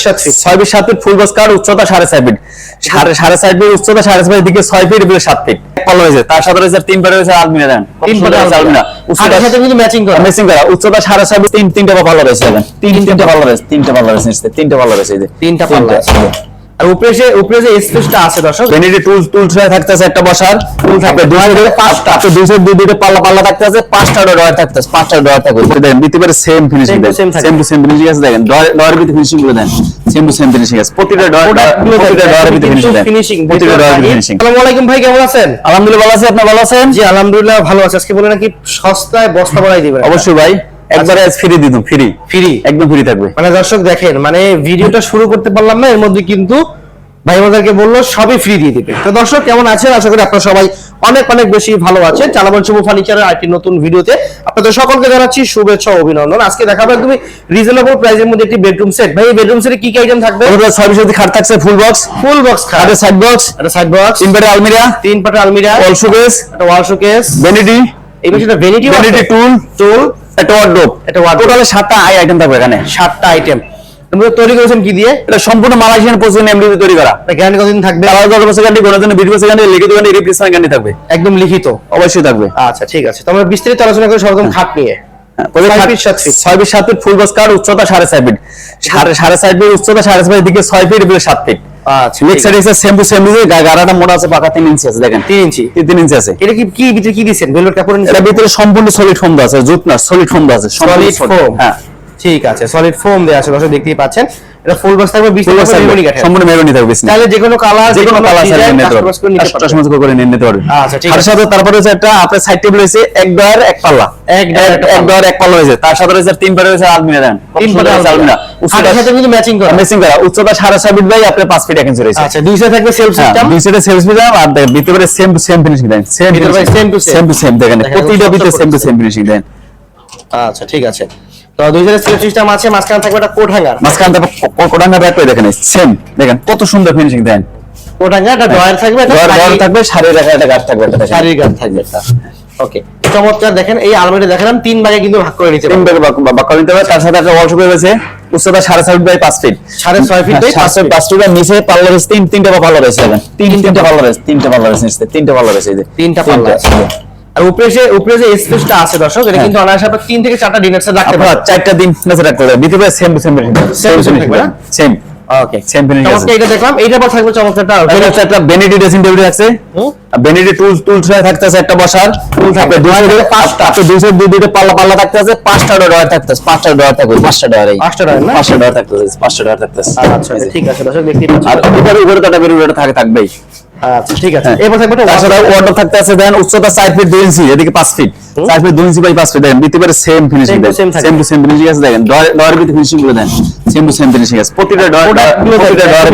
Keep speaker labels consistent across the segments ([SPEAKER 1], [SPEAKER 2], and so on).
[SPEAKER 1] 6 fit 7 feet full box কার, উচ্চতা 4.5 fit, 4.5 fit উচ্চতা, 4.5 fit দিকে 6 ফিট এদিকে 7 ফিট পাল্লা হয়েছে। তার সাথে রয়েছে 3 পারে রয়েছে আলমিরা দেন, 3 পারে আলমিরা উচ্চতার সাথে কিন্তু ম্যাচিং করা উচ্চতা 4.5 ফিট, তিনটা পাল্লা রয়েছে দেখেন, তিনটা পাল্লা রয়েছে, তিনটা পাল্লা রয়েছে, তিনটা পাল্লা রয়েছে, এই যে তিনটা পাল্লা আছে। আর উপরে যে স্পেসটা আছে দর্শক, ভ্যানিটি টুল থাকতেছে একটা বসার, টুল থাকবে দুই সাইডে পাঁচটা, আপনি দুই সাইডে দুইটা পাল্লা থাকতেছে, পাঁচটা ডয়ার থাকতেছে, পাঁচটা ডয়ার থাকবে। দেখেন ভিতরে same finishing, same to same finishing আছে। দেখেন ডয়ার ভিতরে ফিনিশিং গুলো দেন, সেম টু সেম ফিনিশিং আছে। প্রতিটা ডয়ার ভিতরে ফিনিশিং, প্রতিটা ডয়ার ভিতরে ফিনিশিং। আসসালামু আলাইকুম ভাই, কেমন আছেন? আলহামদুলিল্লাহ ভালো আছি, আপনি ভালো আছেন? জি আলহামদুলিল্লাহ ভালো আছি। আজকে বলে নাকি সস্তায় বস্তা বানাই দিবেন? অবশ্যই ভাই, একবারে ফ্রি দিতুম, ফ্রি একদম ফ্রি থাকবে। মানে দর্শক দেখেন, মানে ভিডিওটা শুরু করতে পারলাম না, এর মধ্যে কিন্তু ভাই আমাদেরকে বললো সবই ফ্রি দিয়ে দিবে। তো দর্শক কেমন আছেন? আশা করি আপনারা সবাই অনেক অনেক বেশি ভালো আছেন। চালাবন শুভ ফার্নিচারের আরেকটি নতুন ভিডিওতে আপনাদের সকলকে জানাচ্ছি শুভেচ্ছা ও অভিনন্দন। আজকে দেখাবো একদম রিজনেবল প্রাইসের মধ্যে একটি বেডরুম সেট। ভাই বেডরুম সেটে কি কি আইটেম থাকবে? ওটা সার্ভিস যদি খাট থাকছে ফুল বক্স খাট, আর সাইড বক্স, তিন পাটে আলমিরা, ওয়াল শোকেস, একটা ওয়াল শোকেস, ভ্যানিটি, এই পাশে একটা ভ্যানিটি টুল, একটা ওয়ার্ডরোব, টোটাল 7টা আইটেম থাকবে এখানে, 7টা আইটেম। তোমরা তৈরি করেছেন কি দিয়ে? এটা সম্পূর্ণ মালয়েশিয়ান প্রসেসিং এমডিতে তৈরি করা। এটা গ্যারান্টি কতদিন থাকবে? 10 বছর গ্যারান্টি, গোনার জন্য 20 বছর গ্যারান্টি, লিখিত গ্যারান্টি, রিপ্লেসমেন্ট গ্যারান্টি থাকবে। একদম লিখিত অবশ্যই থাকবে। আচ্ছা ঠিক আছে, তো আমরা বিস্তারিত আলোচনা করি সর্বপ্রথম খাট নিয়ে। 6 ফিট 7 ফিট ফুল বক্স কার, উচ্চতা 4.5 ফিট, 4.5 ফিট উচ্চতা, 4.5 ফিট দিকে 6 ফিট এদিকে 7 ফিট। আচ্ছা লেগ সাইড এসে সেম টু সেম দিকে গারাটা মোটা আছে, পাকা 3 ইঞ্চি আছে। দেখেন 3 ইঞ্চি আছে। এটা কি ভিতরে কি দিবেন? ভেলভেট কাপড় নিচে? এটা ভিতরে সম্পূর্ণ সলিড ফোম দেওয়া আছে, জুট না, সলিড ফোম দেওয়া আছে, সলিড ফোম। হ্যাঁ ঠিক আছে, সলিড ফোম দেওয়া আছে। দর্শক দেখতেই পাচ্ছেন, এটা ফুল বক্স থাকবে, 20 মেরুনি কাঠের, সম্পূর্ণ মেরুনি থাকবে। তাহলে যে কোনো কালার ডিজাইন কাস্টমাইজ করে নিতে পারবেন। আচ্ছা ঠিক আছে। তার সাথে তারপরে হচ্ছে একটা আপনার সাইড টেবিল হইছে, এক ডয়ার এক পাল্লা, এক ডয়ার এক পাল্লা হইছে। তার সাথে হচ্ছে 3 পারে হইছে আলমিরা দেন, 3 পারে আলমিরা উচ্চতার সাথে কিন্তু ম্যাচিং করা উচ্চতা 4.5 ফিট বাই আপনার 5 ফিট 1 ইঞ্চি রয়েছে। আচ্ছা দুই সাইডে থাকবে সেলফ সিস্টেম, দুই সাইডে সেলফ সিস্টেম, আর ভিতরে সেম টু সেম ফিনিশিং দেন, সেম টু সেম দেখেন, প্রতিটা ভিতরে সেম টু সেম ফিনিশিং দেন। আচ্ছা ঠিক আছে। তো দুই সাইডে সেলফ সিস্টেম আছে, মাঝখানে থাকবে একটা কোট হ্যাঙ্গার, মাঝখানে থাকবে কোট হ্যাঙ্গার রাখবে। দেখেন সেম, দেখেন কত সুন্দর ফিনিশিং দেন। কোট হ্যাঙ্গার, একটা ডয়ার থাকবে, ডয়ার থাকবে, শাড়ি রাখার একটা গাছ থাকবে, একটা শাড়ির গাছ থাকবে একটা। ওকে চমৎকার। দেখেন এই আলমারি দেখালাম 3 ভাগে কিন্তু ভাগ করে নিতে পারবেন, 3 ভাগে ভাগ করে নিতে পারবেন। তার সাথে একটা ওয়াল শোকেস আছে, উচ্চতা 6.5 feet by 5 feet, 6.5 feet by 5 feet, আর নিচে পাল্লা রয়েছে, তিনটা পাল্লা রয়েছে। দেখেন তিনটা পাল্লা রয়েছে, তিনটা পাল্লা রয়েছে, তিনটা পাল্লা রয়েছে, এই যে তিনটা পাল্লা আছে। আর উপরে যে স্পেসটা আছে দর্শক, এটা কিন্তু অনায়াসে আপনি 3 থেকে 4টা ডিনার সেট রাখতে পারবেন, 4টা ডিনার সেট রাখতে পারবেন। ভিতরে সেম থাকবে না, সেম। ওকে সেম ফিনিশিং আছে। এটা দেখলাম, এইটা পর থাকবে চমৎকারটা, এটা একটা ভ্যানিটি ড্রেসিং টেবিল আছে, ভ্যানিটি টুল থাকতেছে একটা বসার, টুল থাকবে দুই সাইডে পাঁচটা, আপনি দুই সাইডে দুইটা পাল্লা থাকতেছে, 5টা ডয়ার থাকতেছে, 5টা ডয়ার থাকবে, 5টা ডয়ার, এই 5টা ডয়ার না, 5টা ডয়ার থাকতেছে, 5টা ডয়ার থাকতেছে। আচ্ছা ঠিক আছে দর্শক দেখতেই পাচ্ছেন। আর উপরে তো একটা বেরুটা থাকবেই। আচ্ছা ঠিক আছে। এবার থাকবে তার সাথে ওয়ার্ডরোব থাকতে আছে। দেন উচ্চতা 4 ফিট 2 ইঞ্চি, এদিকে 5 feet, 4 feet 2 inch by 5 feet. দেখেন ভিতরে same finishing, same to same finishing আছে। দেখেন ডয়ার ভিতরে ফিনিশিং গুলো দেন, সেম টু সেম ফিনিশিং আছে। প্রতিটা ডয়ার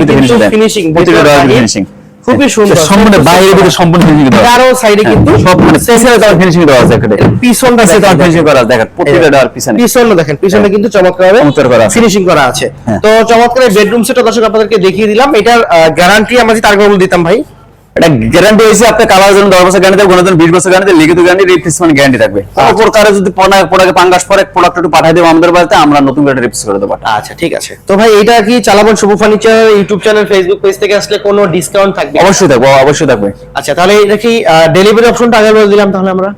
[SPEAKER 1] ভিতরে ফিনিশিং, প্রতিটা ডয়ার ভিতরে ফিনিশিং খুবই সুন্দর, সম্পূর্ণ বাইরে ভিতরে সম্পূর্ণ ফিনিশিং দেওয়া। আরো সাইডে কিন্তু সব মানে সেন্সারে তার ফিনিশিং দেওয়া আছে। এখানে পিছনটা আছে তার ফিনিশিং করা আছে। দেখেন প্রতিটা ডয়ার পিছনে দেখেন, পিছনে কিন্তু চমৎকার করা ফিনিশিং করা আছে। তো চমৎকার বেডরুম সেটটা দর্শক আপনাদেরকে দেখিয়ে দিলাম। এটার গ্যারান্টি আমরা যদি টার্গেট বলে দিতাম ভাই, এটা গ্যারান্টি হইছে আপনার কালার জন্য 10 বছর গ্যারান্টি থাকবে, গোনার জন্য 20 বছর গ্যারান্টি, লিখিত গ্যারান্টি, রিপ্লেসমেন্ট গ্যারান্টি থাকবে। তারপর কারে যদি প্রোডাক্টে পাঙ্গাস পরে প্রোডাক্ট একটু পাঠিয়ে দেব আমাদের বাড়িতে, আমরা নতুন করে রিপ্লেস করে দেব। আচ্ছা ঠিক আছে। তো ভাই এটা কি চালাবন Shubho furniture YouTube channel, Facebook page থেকে আসলে কোনো ডিসকাউন্ট থাকবে? অবশ্যই থাকবে, অবশ্যই থাকবে। আচ্ছা তাহলে এটা কি ডেলিভারি অপশনটা আগে বলে দিলাম তাহলে আমরা?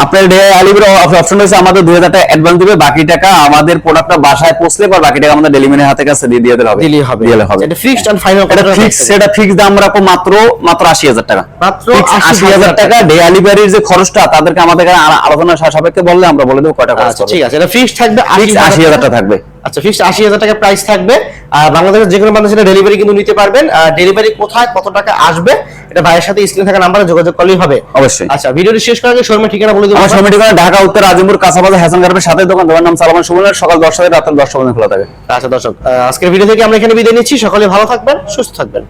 [SPEAKER 1] আপনার ডেলিভারি অপশন হচ্ছে আমাদের 2000 টাকা অ্যাডভান্স দিবে, বাকি টাকা আমাদের প্রোডাক্টটা বাসায় পৌঁছলে পর বাকি টাকা আমাদের ডেলিভারির হাতে কাছে দিয়ে দিতে হবে, দিলে হবে। এটা ফিক্সড এন্ড ফাইনাল কত? সেটা ফিক্স দাম রাখো মাত্র 80,000 টাকা, মাত্র 80,000 টাকা। ডেলিভারির যে খরচটা তাদেরকে আমাদের আলোচনা সাপেক্ষে বললে আমরা বলে দেব কয়টা খরচ হবে। ঠিক আছে, এটা ফিক্সড থাকবে, 80,000 টাকা থাকবে। আচ্ছা ফিক্সড 80,000 টাকা প্রাইস থাকবে। আর বাংলাদেশের যে কোনো মানুষের ডেলিভারি কিন্তু নিতে পারবেন। ডেলিভারি কোথায় কত টাকা আসবে এটা ভাইয়ের সাথে স্ক্রিনে থাকা নাম্বারে যোগাযোগ করলেই হবে অবশ্যই। আচ্ছা ভিডিওটি শেষ করার আগে শোরুমের ঠিকানা বলে দিন। আমার শোরুমের ঠিকানা ঢাকা উত্তর আজিমপুর কাঁচাবাজার হাসান গার্মেন্টসের সাথে দোকান, দোকানের নাম সালমান সুমনের, সকাল 10টা থেকে রাত 10টা পর্যন্ত খোলা থাকে। আচ্ছা দর্শক আজকের ভিডিও থেকে আমরা এখানে বিদায় নিচ্ছি। সকলে ভালো থাকবেন, সুস্থ থাকবেন।